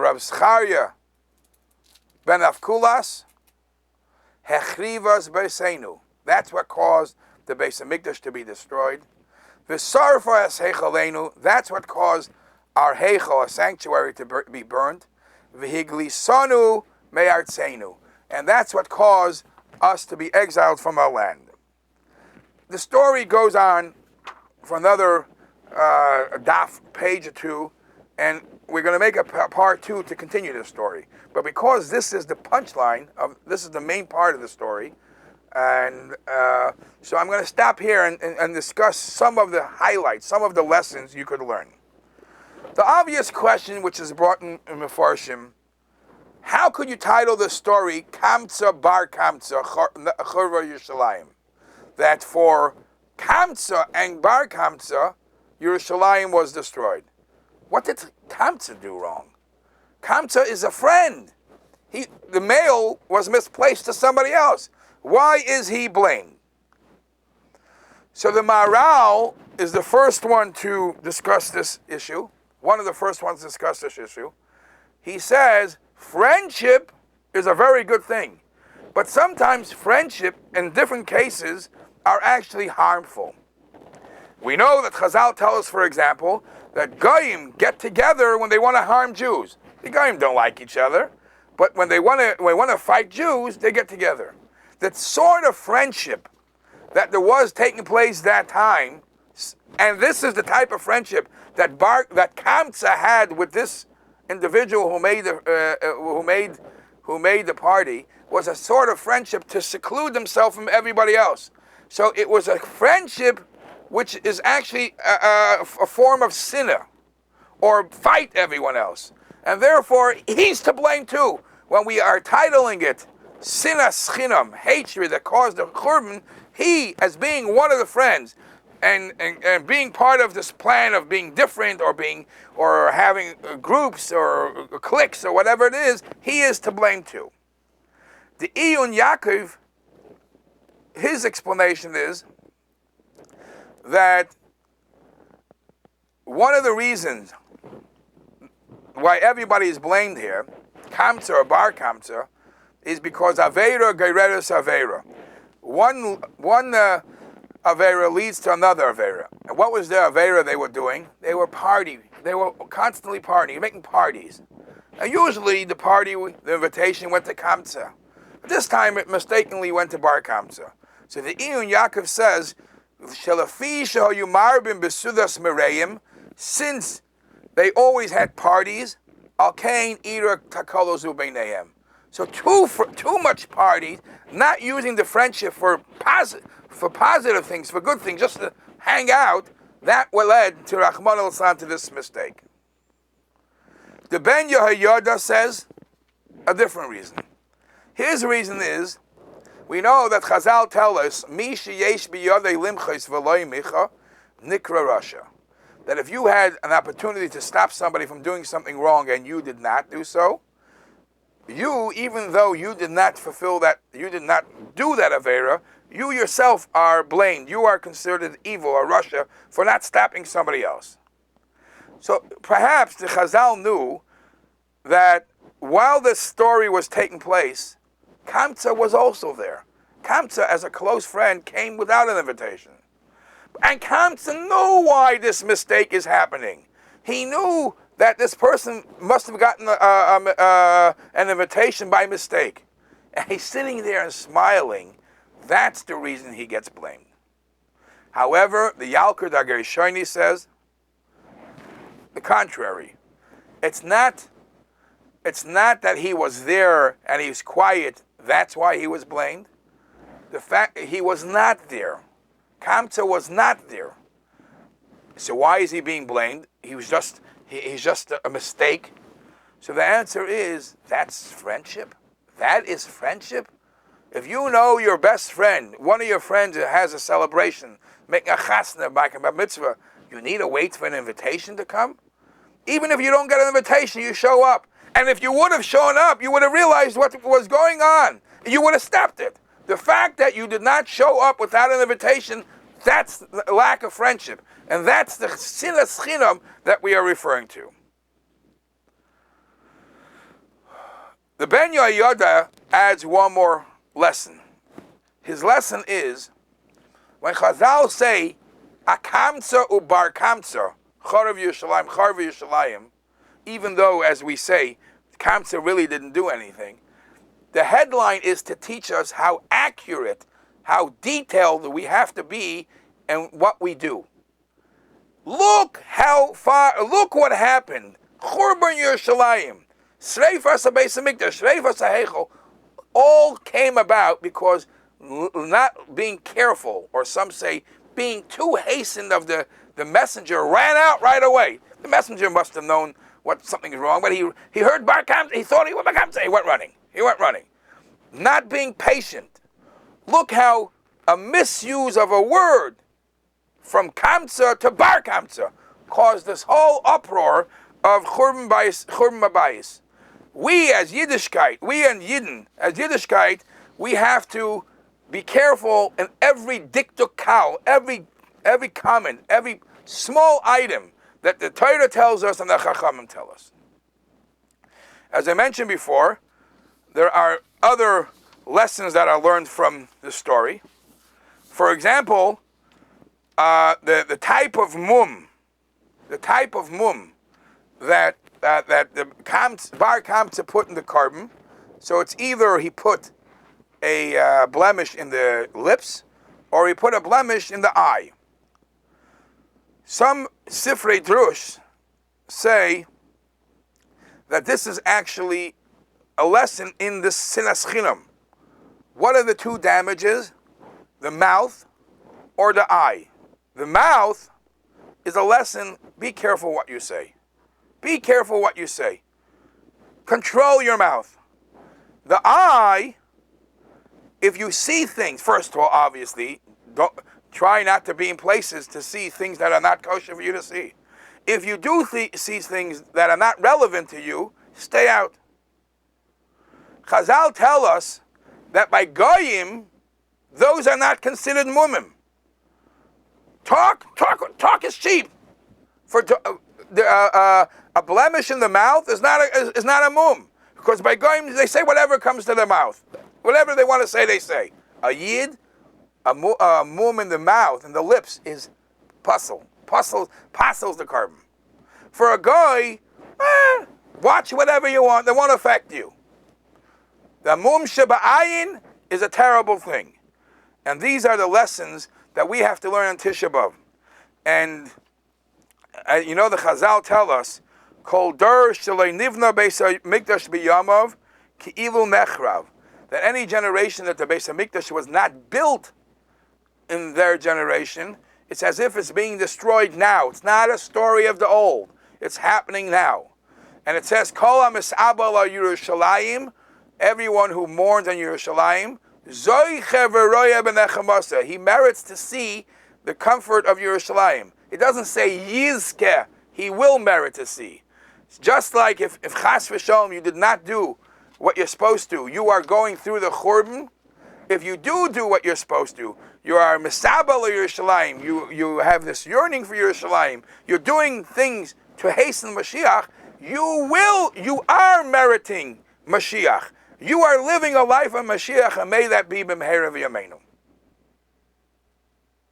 Rav Zcharia ben Avkulas, Hechrivas Beisenu. That's what caused the Beis Hamikdash to be destroyed. V'sarfa es Heichalenu. That's what caused our Heichal, a sanctuary, to be burned. V'higlisanu me'artzenu. And that's what caused us to be exiled from our land. The story goes on for another daf, page or two, and we're going to make a part two to continue the story. But because this is the punchline, this is the main part of the story, and so I'm going to stop here and discuss some of the highlights, some of the lessons you could learn. The obvious question, which is brought in Mefarshim, how could you title the story Kamza bar Kamza Churva Yerushalayim? That for Kamza and bar Kamza, Yerushalayim was destroyed. What did Kamza do wrong? Kamza is a friend. The mail was misplaced to somebody else. Why is he blamed? So the Maharal is the first one to discuss this issue. One of the first ones to discuss this issue. He says, friendship is a very good thing. But sometimes friendship, in different cases, are actually harmful. We know that Chazal tell us, for example, that Goyim get together when they want to harm Jews. The Goyim don't like each other, but when they want to fight Jews, they get together. That sort of friendship that there was taking place that time, and this is the type of friendship that Kamza had with this individual who made the party, was a sort of friendship to seclude himself from everybody else. So it was a friendship which is actually a form of sinner, or fight everyone else. And therefore, he's to blame too. When we are titling it Sinas Chinam, hatred that caused the Churban, he, as being one of the friends, and being part of this plan of being different, or having groups or cliques or whatever it is, he is to blame too. The Iyun Yaakov, his explanation is that one of the reasons why everybody is blamed here, Kamza or bar Kamza, is because Aveira Gereres Aveira. One Aveira leads to another Aveira. And what was the Aveira they were doing? They were partying. They were constantly partying, making parties. And usually the invitation went to Kamza. But this time it mistakenly went to bar Kamza. So the Iyun Yaakov says, since they always had parties, so too much parties, not using the friendship for positive things, for good things, just to hang out, that led to Rahman al-Islam to this mistake. The Ben Yehoyada says a different reason. His reason is, we know that Chazal tell us, Mi sheyesh biyodei limchos v'lo micha nikra rasha. That if you had an opportunity to stop somebody from doing something wrong and you did not do so, you, even though you did not fulfill that, you did not do that Avera, you yourself are blamed. You are considered evil or rasha for not stopping somebody else. So perhaps the Chazal knew that while this story was taking place, Kamza was also there. Kamza, as a close friend, came without an invitation. And Kamza knew why this mistake is happening. He knew that this person must have gotten an invitation by mistake. And he's sitting there and smiling. That's the reason he gets blamed. However, the Yalkut Agerishoni says the contrary. It's not that he was there and he was quiet. That's why he was blamed. The fact he was not there. Kamza was not there. So why is he being blamed? He's just a mistake. So the answer is, that's friendship. That is friendship. If you know your best friend, one of your friends has a celebration, making a chasna, making a mitzvah, you need to wait for an invitation to come? Even if you don't get an invitation, you show up. And if you would have shown up, you would have realized what was going on. You would have stopped it. The fact that you did not show up without an invitation, that's the lack of friendship. And that's the sinas chinam that we are referring to. The Ben Yehoyada adds one more lesson. His lesson is, when Chazal say, a kamtza ubar kamtza, charav Yerushalayim, even though, as we say, Kamza really didn't do anything, the headline is to teach us how accurate, how detailed we have to be in what we do. Look what happened. Churban Yerushalayim, Sreifas HaBeis HaMikdash, Sreifas HaHeichel, all came about because not being careful, or some say being too hastened of the messenger, ran out right away. The messenger must have known what something is wrong, but he heard Bar Kamza, he thought he was Bar Kamza, he went running. Not being patient. Look how a misuse of a word from Kamza to Bar Kamza caused this whole uproar of Churban Bayis. We as Yiddishkeit, we and Yidden, as Yiddishkeit, we have to be careful in every diktukal, every comment, every small item that the Torah tells us and the Chachamim tell us. As I mentioned before, there are other lessons that are learned from the story. For example, the type of mum that the Bar Kamza put in the carbon. So it's either he put a blemish in the lips, or he put a blemish in the eye. Some Sifrei Drush say that this is actually a lesson in the Sinas Chinam. What are the two damages? The mouth or the eye? The mouth is a lesson, be careful what you say. Be careful what you say. Control your mouth. The eye, if you see things, first of all, obviously, don't try not to be in places to see things that are not kosher for you to see. If you do see things that are not relevant to you, stay out. Chazal tell us that by goyim, those are not considered mumim. Talk is cheap. A blemish in the mouth is not a mum, because by goyim they say whatever comes to their mouth, whatever they want to say, they say. A yid, a mum in the mouth and the lips is puzzles the carbon. For a guy, watch whatever you want; they won't affect you. The mum sheba'ayin is a terrible thing, and these are the lessons that we have to learn on Tisha B'Av. And the Chazal tell us, Kol der shelei nivna beis hamikdash b'yamav ki'ilu nechrav, that any generation that the Beis Hamikdash was not built in their generation, it's as if it's being destroyed now. It's not a story of the old. It's happening now. And it says, Kol ha'mis'aba la Yerushalayim, everyone who mourns on Yerushalayim, Zoiche v'roya b'nechamasa, he merits to see the comfort of Yerushalayim. It doesn't say Yizkeh, he will merit to see. It's just like if Chas v'Shalom you did not do what you're supposed to, you are going through the Churban. If you do what you're supposed to, you are Misabel of Yerushalayim, you have this yearning for Yerushalayim, you're doing things to hasten Mashiach, you are meriting Mashiach. You are living a life of Mashiach, and may that be b'mehera v'yameinu.